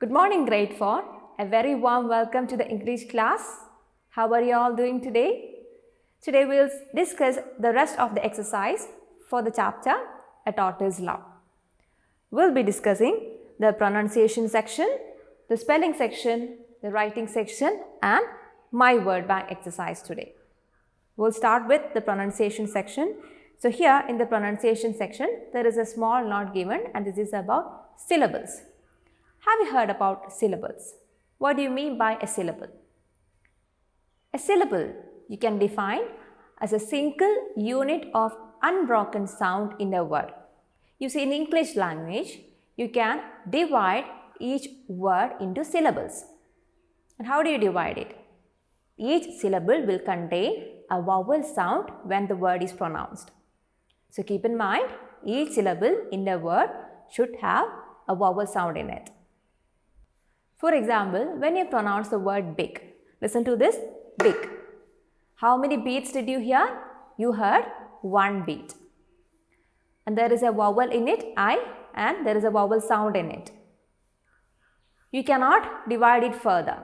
Good morning, grade 4. A very warm welcome to the English class. How are you all doing today? Today we will discuss the rest of the exercise for the chapter A Tortoise Love. We will be discussing the pronunciation section, the spelling section, the writing section and my word bank exercise today. We will start with the pronunciation section. So here in the pronunciation section, there is a small note given and this is about syllables. Have you heard about syllables? What do you mean by a syllable? A syllable you can define as a single unit of unbroken sound in a word. You see, in English language, you can divide each word into syllables. And how do you divide it? Each syllable will contain a vowel sound when the word is pronounced. So keep in mind, each syllable in a word should have a vowel sound in it. For example, when you pronounce the word big, listen to this, big. How many beats did you hear? You heard one beat. And there is a vowel in it, I, and there is a vowel sound in it. You cannot divide it further.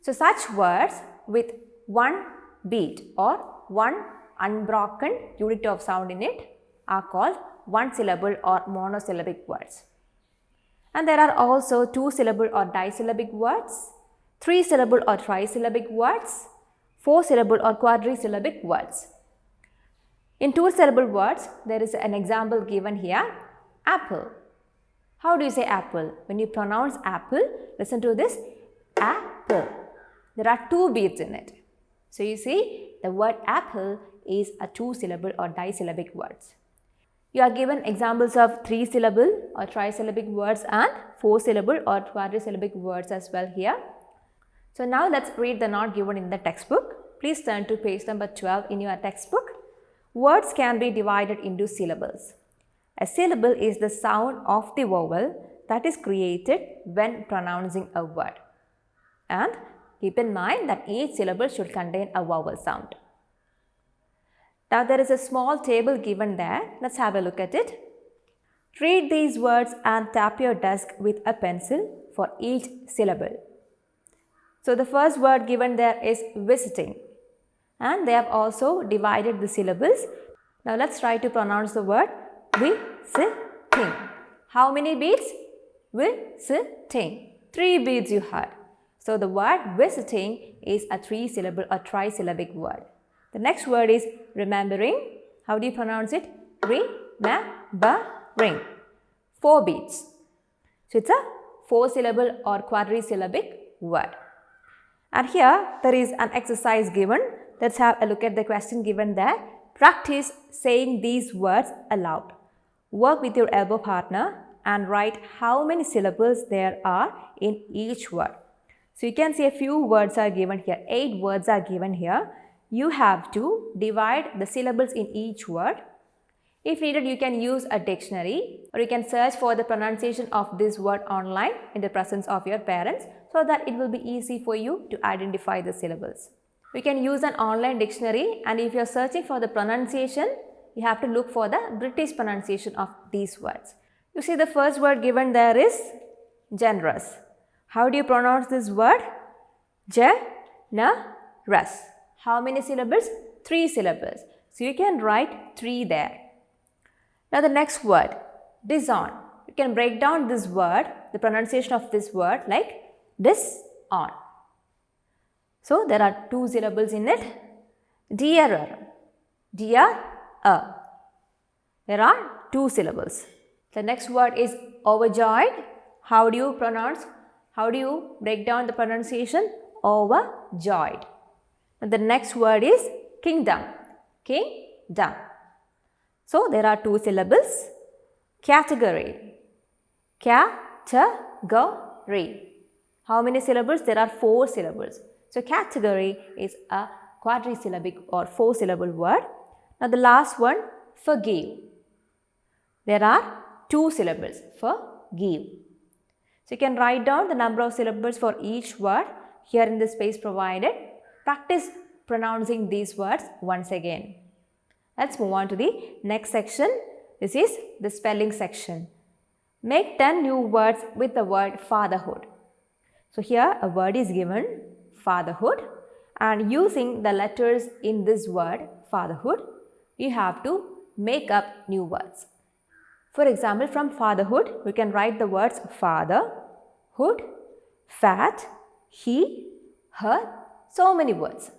So such words with one beat or one unbroken unit of sound in it are called one syllable or monosyllabic words. And there are also two syllable or disyllabic words, three syllable or trisyllabic words, four syllable or quadrisyllabic words. In two syllable words, there is an example given here, apple. How do you say apple? When you pronounce apple, listen to this, apple. There are two beats in it. So you see, the word apple is a two syllable or disyllabic words. You are given examples of three syllable or trisyllabic words and four syllable or quadrisyllabic words as well here. So now let's read the note given in the textbook. Please turn to page number 12 in your textbook. Words can be divided into syllables. A syllable is the sound of the vowel that is created when pronouncing a word. And keep in mind that each syllable should contain a vowel sound. Now there is a small table given there. Let's have a look at it. Read these words and tap your desk with a pencil for each syllable. So the first word given there is visiting. And they have also divided the syllables. Now let's try to pronounce the word visiting. How many beats? Visiting. Three beats you heard. So the word visiting is a three syllable or trisyllabic word. The next word is remembering. How do you pronounce it? Remembering. Four beats. So it's a four syllable or quadrisyllabic word. And here there is an exercise given. Let's have a look at the question given there. Practice saying these words aloud. Work with your elbow partner and write how many syllables there are in each word. So you can see a few words are given here. 8 words are given here. You have to divide the syllables in each word. If needed, you can use a dictionary or you can search for the pronunciation of this word online in the presence of your parents so that it will be easy for you to identify the syllables. You can use an online dictionary and if you are searching for the pronunciation, you have to look for the British pronunciation of these words. You see the first word given there is generous. How do you pronounce this word? Generous. How many syllables? 3 syllables. So you can write 3 there. Now the next word, disown. You can break down this word, the pronunciation of this word like disown. So there are 2 syllables in it. Dearer. Dearer. There are 2 syllables. The next word is overjoyed. How do you pronounce? How do you break down the pronunciation? Overjoyed. And the next word is kingdom. Kingdom. So there are 2 syllables. Category. Category. How many syllables? There are 4 syllables. So category is a quadrisyllabic or 4 syllable word. Now the last one, forgive. There are 2 syllables. Forgive. So you can write down the number of syllables for each word here in the space provided. Practice pronouncing these words once again. Let's move on to the next section. This is the spelling section. Make 10 new words with the word fatherhood. So here a word is given, fatherhood, and using the letters in this word fatherhood, you have to make up new words. For example, from fatherhood, we can write the words father, hood, fat, he, her, so many words.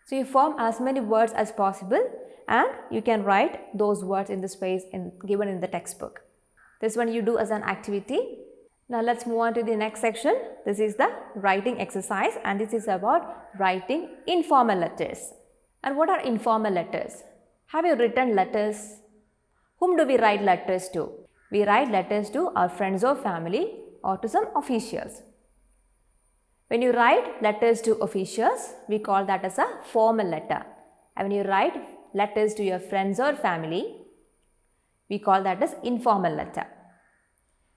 So you form as many words as possible and you can write those words in the space given in the textbook. This one you do as an activity. Now let's move on to the next section. This is the writing exercise and this is about writing informal letters. And what are informal letters? Have you written letters? Whom do we write letters to? We write letters to our friends or family or to some officials. When you write letters to officials, we call that as a formal letter. And when you write letters to your friends or family, we call that as informal letter.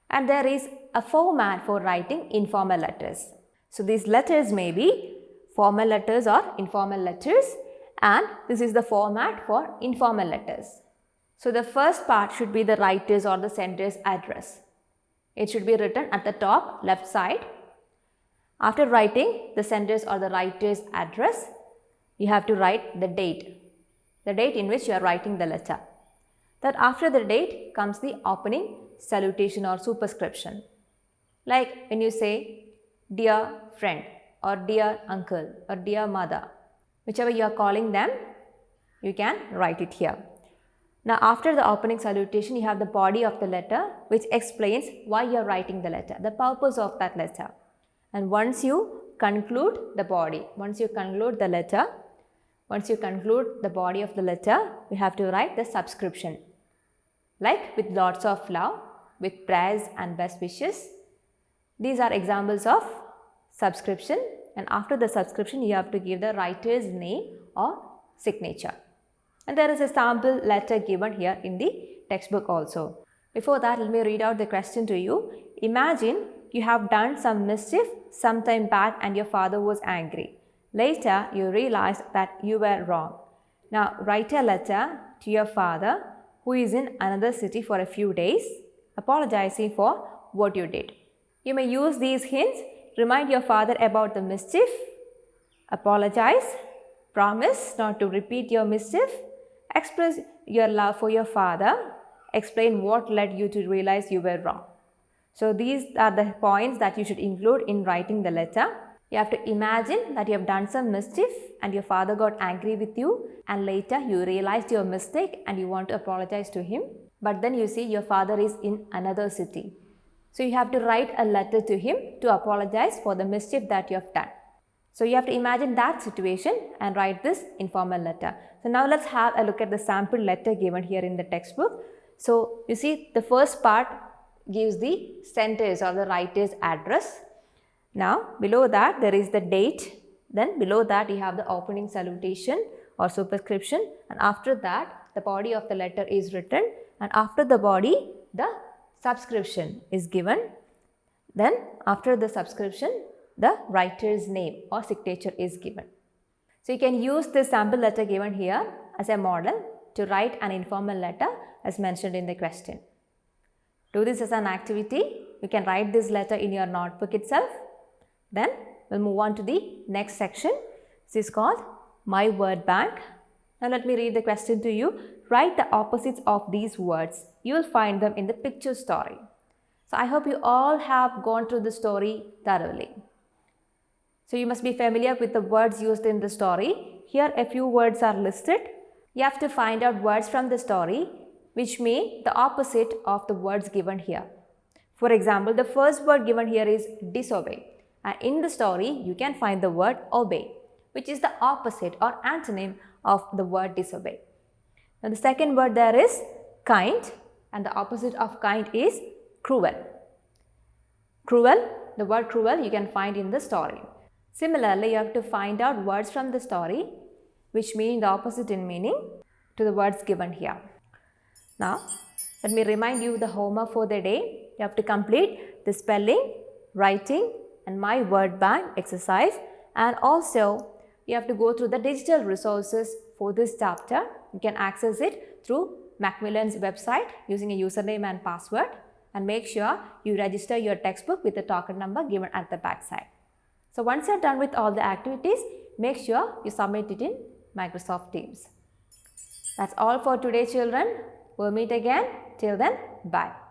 And there is a format for writing informal letters. So these letters may be formal letters or informal letters, and this is the format for informal letters. So the first part should be the writer's or the sender's address. It should be written at the top left side. After writing the sender's or the writer's address, you have to write the date in which you are writing the letter. That after the date comes the opening salutation or superscription. Like when you say dear friend or dear uncle or dear mother, whichever you are calling them, you can write it here. Now after the opening salutation, you have the body of the letter which explains why you are writing the letter, the purpose of that letter. And once you conclude the body, once you conclude the body of the letter, we have to write the subscription. Like with lots of love, with prayers and best wishes. These are examples of subscription, and after the subscription you have to give the writer's name or signature. And there is a sample letter given here in the textbook also. Before that, let me read out the question to you. Imagine you have done some mischief sometime back and your father was angry. Later, you realized that you were wrong. Now, write a letter to your father who is in another city for a few days, apologizing for what you did. You may use these hints. Remind your father about the mischief, apologize, promise not to repeat your mischief, express your love for your father, explain what led you to realize you were wrong. So these are the points that you should include in writing the letter. You have to imagine that you have done some mischief and your father got angry with you, and later you realized your mistake and you want to apologize to him. But then you see your father is in another city. So you have to write a letter to him to apologize for the mischief that you have done. So you have to imagine that situation and write this informal letter. So now let's have a look at the sample letter given here in the textbook. So you see the first part gives the sender's or the writer's address. Now below that there is the date. Then below that you have the opening salutation or superscription, and after that the body of the letter is written, and after the body the subscription is given. Then after the subscription the writer's name or signature is given. So you can use this sample letter given here as a model to write an informal letter as mentioned in the question. Do this as an activity. You can write this letter in your notebook itself. Then we'll move on to the next section. This is called My Word Bank. Now let me read the question to you. Write the opposites of these words. You will find them in the picture story. So I hope you all have gone through the story thoroughly. So you must be familiar with the words used in the story. Here a few words are listed. You have to find out words from the story which mean the opposite of the words given here. For example, the first word given here is disobey. And in the story, you can find the word obey, which is the opposite or antonym of the word disobey. Now the second word there is kind, and the opposite of kind is cruel. Cruel, the word cruel you can find in the story. Similarly, you have to find out words from the story which mean the opposite in meaning to the words given here. Now, let me remind you the homework for the day. You have to complete the spelling, writing and my word bank exercise, and also you have to go through the digital resources for this chapter. You can access it through Macmillan's website using a username and password, and make sure you register your textbook with the token number given at the back side. So once you're done with all the activities, make sure you submit it in Microsoft Teams. That's all for today, children. We'll meet again. Till then, bye.